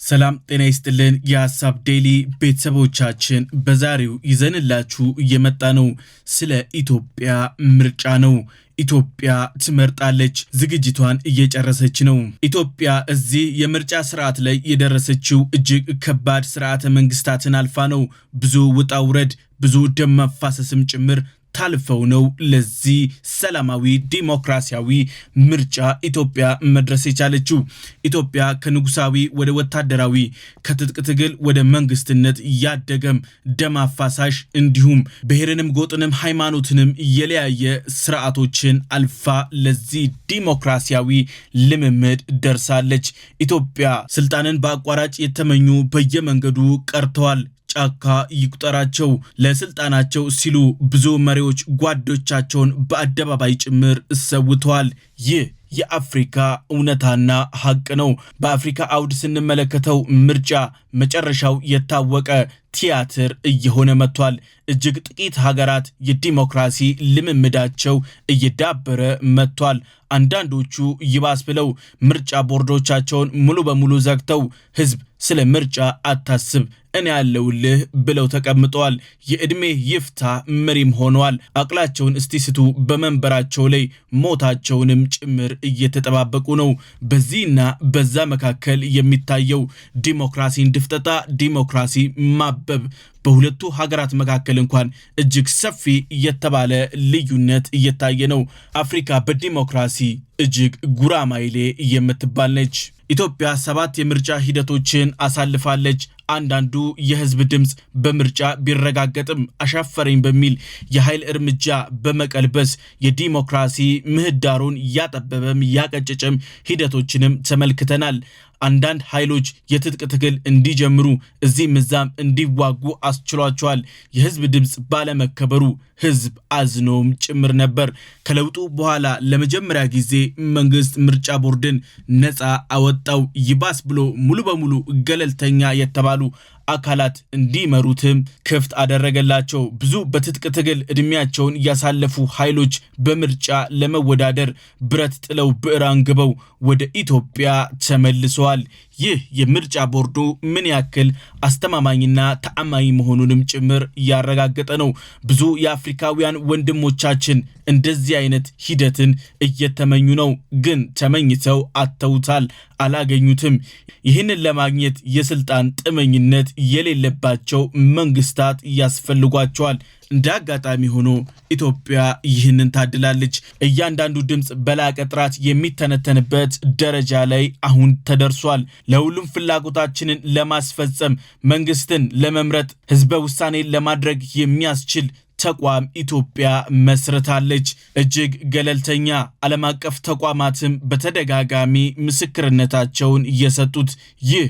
ሰላም ጤና ይስጥልን የሐሳብ ዴሊ ቤተሰቦቻችን በዛሬው ይዘንላችሁ የመጣነው ስለ ኢትዮጵያ ምርጫ ነው። ኢትዮጵያ ትመርጣለች ዝግጅቷን እየጨረሰች ነው። ኢትዮጵያ እዚህ የምርጫ ስርዓት ላይ የደረሰችው እጅግ ከባድ ስርዓተ መንግስታትን አልፋ ነው። ብዙ ውጣ ውረድ ብዙ ደም መፋሰስም ጭምር ታልፈው ነው ለዚህ ሰላማዊ ዲሞክራሲያዊ ምርጫ ኢትዮጵያ መድረስ የቻለችው። ኢትዮጵያ ከንጉሳዊ ወደ ወታደራዊ ከትጥቅ ትግል ወደ መንግስትነት ያደገም ደም አፋሳሽ እንዲሁም ብሔርንም ጎጥንም ሃይማኖትንም የለያየ ስርዓቶችን አልፋ ለዚህ ዲሞክራሲያዊ ልምምድ ደርሳለች። ኢትዮጵያ ስልጣንን በአቋራጭ የተመኙ በየመንገዱ ቀርተዋል። ጫካ ይቁጠራቸው ለስልጣናቸው ሲሉ ብዙ መሪዎች ጓዶቻቸውን በአደባባይ ጭምር ሰውተዋል። ይህ የአፍሪካ እውነታና ሐቅ ነው። በአፍሪካ አውድ ስንመለከተው ምርጫ መጨረሻው የታወቀ ቲያትር እየሆነ መጥቷል። እጅግ ጥቂት ሀገራት የዲሞክራሲ ልምምዳቸው እየዳበረ መጥቷል። አንዳንዶቹ ይባስ ብለው ምርጫ ቦርዶቻቸውን ሙሉ በሙሉ ዘግተው ህዝብ ስለ ምርጫ አታስብ እኔ ያለውልህ ብለው ተቀምጠዋል። የእድሜ ይፍታ መሪም ሆነዋል። አቅላቸውን እስቲስቱ በመንበራቸው ላይ ሞታቸውንም ጭምር እየተጠባበቁ ነው። በዚህና በዛ መካከል የሚታየው ዲሞክራሲን ድፍጠጣ ዲሞክራሲ ማበብ በሁለቱ ሀገራት መካከል እንኳን እጅግ ሰፊ የተባለ ልዩነት እየታየ ነው። አፍሪካ በዲሞክራሲ እጅግ ጉራማይሌ የምትባል ነች። ኢትዮጵያ 7 የምርጫ ሂደቶችን አሳልፋለች። አንዳንዱ የህዝብ ድምጽ በምርጫ ቢረጋገጥም አሻፈረኝ በሚል የኃይል እርምጃ በመቀልበስ የዲሞክራሲ ምህዳሩን ያጠበበም ያቀጨጨም ሂደቶችንም ተመልክተናል። አንዳንድ ኃይሎች የትጥቅ ትግል እንዲጀምሩ እዚህም እዛም እንዲዋጉ አስችሏቸዋል። የህዝብ ድምጽ ባለመከበሩ ህዝብ አዝኖም ጭምር ነበር። ከለውጡ በኋላ ለመጀመሪያ ጊዜ መንግስት ምርጫ ቦርድን ነፃ አወጣው። ይባስ ብሎ ሙሉ በሙሉ ገለልተኛ የተባሉ አካላት እንዲመሩትም ክፍት አደረገላቸው። ብዙ በትጥቅ ትግል እድሜያቸውን ያሳለፉ ኃይሎች በምርጫ ለመወዳደር ብረት ጥለው ብዕር አንግበው ወደ ኢትዮጵያ ተመልሰዋል። ይህ የምርጫ ቦርዱ ምን ያክል አስተማማኝና ተአማኝ መሆኑንም ጭምር ያረጋገጠ ነው። ብዙ የአፍሪካውያን ወንድሞቻችን እንደዚህ አይነት ሂደትን እየተመኙ ነው፣ ግን ተመኝተው አተውታል፣ አላገኙትም። ይህንን ለማግኘት የስልጣን ጥመኝነት የሌለባቸው መንግስታት ያስፈልጓቸዋል። እንደ አጋጣሚ ሆኖ ኢትዮጵያ ይህንን ታድላለች። እያንዳንዱ ድምጽ በላቀ ጥራት የሚተነተንበት ደረጃ ላይ አሁን ተደርሷል። ለሁሉም ፍላጎታችንን ለማስፈጸም መንግስትን ለመምረጥ ህዝበ ውሳኔ ለማድረግ የሚያስችል ተቋም ኢትዮጵያ መስርታለች። እጅግ ገለልተኛ ዓለም አቀፍ ተቋማትም በተደጋጋሚ ምስክርነታቸውን እየሰጡት ይህ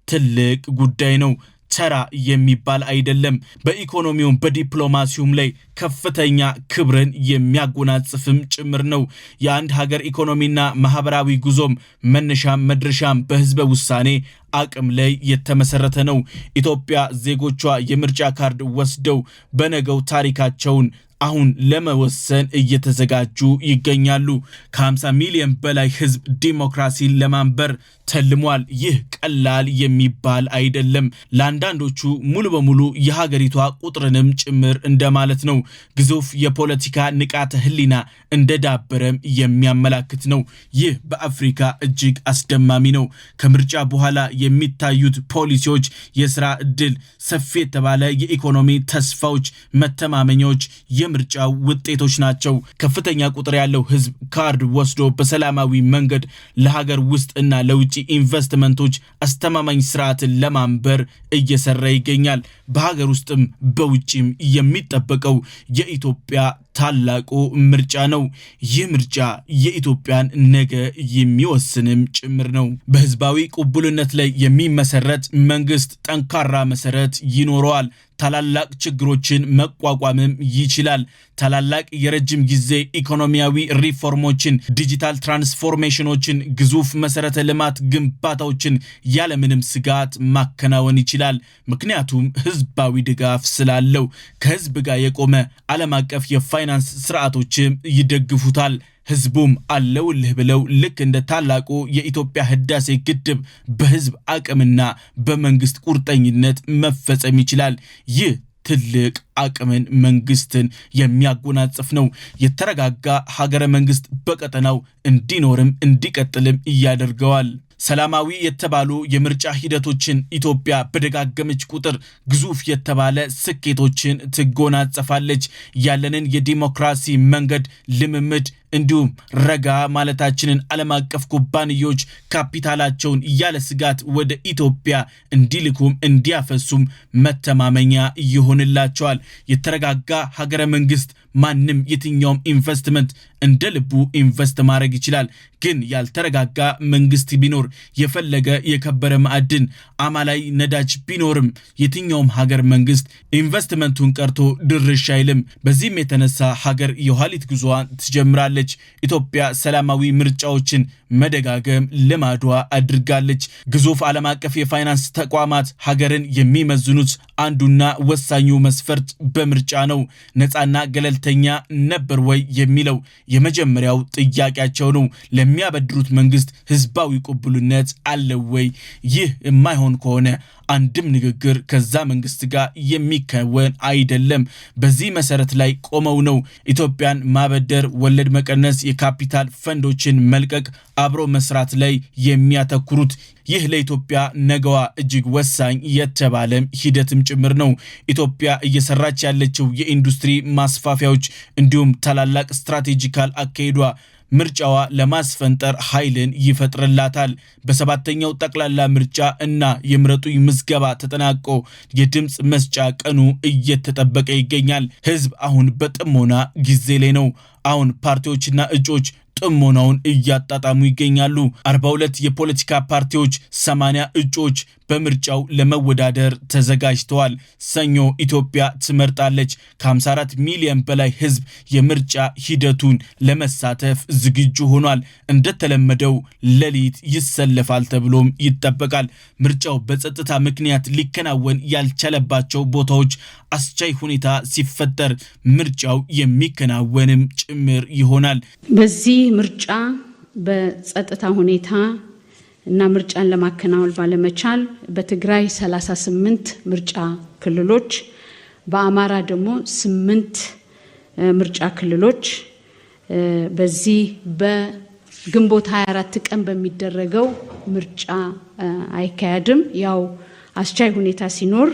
ትልቅ ጉዳይ ነው። ተራ የሚባል አይደለም። በኢኮኖሚውም በዲፕሎማሲውም ላይ ከፍተኛ ክብርን የሚያጎናጽፍም ጭምር ነው። የአንድ ሀገር ኢኮኖሚና ማህበራዊ ጉዞም መነሻም መድረሻም በህዝበ ውሳኔ አቅም ላይ የተመሰረተ ነው። ኢትዮጵያ ዜጎቿ የምርጫ ካርድ ወስደው በነገው ታሪካቸውን አሁን ለመወሰን እየተዘጋጁ ይገኛሉ። ከ50 ሚሊዮን በላይ ህዝብ ዲሞክራሲን ለማንበር ተልሟል። ይህ ቀላል የሚባል አይደለም። ለአንዳንዶቹ ሙሉ በሙሉ የሀገሪቷ ቁጥርንም ጭምር እንደማለት ነው። ግዙፍ የፖለቲካ ንቃተ ህሊና እንደዳበረም የሚያመላክት ነው። ይህ በአፍሪካ እጅግ አስደማሚ ነው። ከምርጫ በኋላ የሚታዩት ፖሊሲዎች፣ የሥራ ዕድል፣ ሰፊ የተባለ የኢኮኖሚ ተስፋዎች፣ መተማመኛዎች የምርጫው ውጤቶች ናቸው። ከፍተኛ ቁጥር ያለው ህዝብ ካርድ ወስዶ በሰላማዊ መንገድ ለሀገር ውስጥ እና ለውጭ ኢንቨስትመንቶች አስተማማኝ ስርዓትን ለማንበር እየሰራ ይገኛል። በሀገር ውስጥም በውጭም የሚጠበቀው የኢትዮጵያ ታላቁ ምርጫ ነው። ይህ ምርጫ የኢትዮጵያን ነገ የሚወስንም ጭምር ነው። በህዝባዊ ቅቡልነት ላይ የሚመሰረት መንግስት ጠንካራ መሰረት ይኖረዋል። ታላላቅ ችግሮችን መቋቋምም ይችላል። ታላላቅ የረጅም ጊዜ ኢኮኖሚያዊ ሪፎርሞችን፣ ዲጂታል ትራንስፎርሜሽኖችን፣ ግዙፍ መሰረተ ልማት ግንባታዎችን ያለምንም ስጋት ማከናወን ይችላል። ምክንያቱም ህዝባዊ ድጋፍ ስላለው። ከህዝብ ጋር የቆመ ዓለም አቀፍ የፋይናንስ ስርዓቶችም ይደግፉታል። ህዝቡም አለውልህ ብለው ልክ እንደ ታላቁ የኢትዮጵያ ህዳሴ ግድብ በህዝብ አቅምና በመንግስት ቁርጠኝነት መፈጸም ይችላል። ይህ ትልቅ አቅምን መንግስትን የሚያጎናጽፍ ነው። የተረጋጋ ሀገረ መንግስት በቀጠናው እንዲኖርም እንዲቀጥልም ያደርገዋል። ሰላማዊ የተባሉ የምርጫ ሂደቶችን ኢትዮጵያ በደጋገመች ቁጥር ግዙፍ የተባለ ስኬቶችን ትጎናጸፋለች። ያለንን የዲሞክራሲ መንገድ ልምምድ እንዲሁም ረጋ ማለታችንን ዓለም አቀፍ ኩባንያዎች ካፒታላቸውን ያለ ስጋት ወደ ኢትዮጵያ እንዲልኩም እንዲያፈሱም መተማመኛ ይሆንላቸዋል። የተረጋጋ ሀገረ መንግስት ማንም የትኛውም ኢንቨስትመንት እንደ ልቡ ኢንቨስት ማድረግ ይችላል። ግን ያልተረጋጋ መንግስት ቢኖር የፈለገ የከበረ ማዕድን አማላይ ነዳጅ ቢኖርም የትኛውም ሀገር መንግስት ኢንቨስትመንቱን ቀርቶ ድርሽ አይልም። በዚህም የተነሳ ሀገር የኋሊት ጉዞዋን ትጀምራለች። ኢትዮጵያ ሰላማዊ ምርጫዎችን መደጋገም ልማዷ አድርጋለች። ግዙፍ ዓለም አቀፍ የፋይናንስ ተቋማት ሀገርን የሚመዝኑት አንዱና ወሳኙ መስፈርት በምርጫ ነው። ነፃና ገለልተኛ ነበር ወይ የሚለው የመጀመሪያው ጥያቄያቸው ነው። ለሚያበድሩት መንግስት ህዝባዊ ቅቡልነት አለው ወይ? ይህ የማይሆን ከሆነ አንድም ንግግር ከዛ መንግስት ጋር የሚከወን አይደለም። በዚህ መሰረት ላይ ቆመው ነው ኢትዮጵያን ማበደር፣ ወለድ መቀነስ፣ የካፒታል ፈንዶችን መልቀቅ፣ አብሮ መስራት ላይ የሚያተኩሩት። ይህ ለኢትዮጵያ ነገዋ እጅግ ወሳኝ የተባለ ሂደትም ጭምር ነው። ኢትዮጵያ እየሰራች ያለችው የኢንዱስትሪ ማስፋፊያዎች እንዲሁም ታላላቅ ስትራቴጂካል አካሄዷ ምርጫዋ ለማስፈንጠር ኃይልን ይፈጥርላታል። በሰባተኛው ጠቅላላ ምርጫ እና የምረጡኝ ምዝገባ ተጠናቆ የድምጽ መስጫ ቀኑ እየተጠበቀ ይገኛል። ህዝብ አሁን በጥሞና ጊዜ ላይ ነው። አሁን ፓርቲዎችና እጩዎች ጥሞናውን እያጣጣሙ ይገኛሉ። 42 የፖለቲካ ፓርቲዎች 80 እጩዎች በምርጫው ለመወዳደር ተዘጋጅተዋል። ሰኞ ኢትዮጵያ ትመርጣለች። ከ54 ሚሊዮን በላይ ህዝብ የምርጫ ሂደቱን ለመሳተፍ ዝግጁ ሆኗል። እንደተለመደው ሌሊት ይሰለፋል ተብሎም ይጠበቃል። ምርጫው በጸጥታ ምክንያት ሊከናወን ያልቻለባቸው ቦታዎች አስቻይ ሁኔታ ሲፈጠር ምርጫው የሚከናወንም ጭምር ይሆናል። በዚህ ምርጫ በጸጥታ ሁኔታ እና ምርጫን ለማከናወን ባለመቻል በትግራይ 38 ምርጫ ክልሎች፣ በአማራ ደግሞ 8 ምርጫ ክልሎች በዚህ በግንቦት 24 ቀን በሚደረገው ምርጫ አይካሄድም። ያው አስቻይ ሁኔታ ሲኖር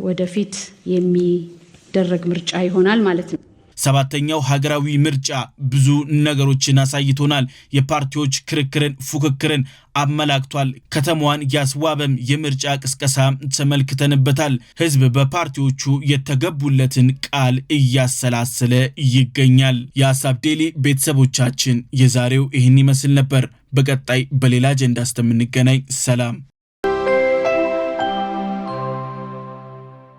ወደፊት የሚደረግ ምርጫ ይሆናል ማለት ነው። ሰባተኛው ሀገራዊ ምርጫ ብዙ ነገሮችን አሳይቶናል። የፓርቲዎች ክርክርን፣ ፉክክርን አመላክቷል። ከተማዋን ያስዋበም የምርጫ ቅስቀሳ ተመልክተንበታል። ህዝብ በፓርቲዎቹ የተገቡለትን ቃል እያሰላሰለ ይገኛል። የሀሳብ ዴሊ ቤተሰቦቻችን የዛሬው ይህን ይመስል ነበር። በቀጣይ በሌላ አጀንዳ እስከምንገናኝ ሰላም።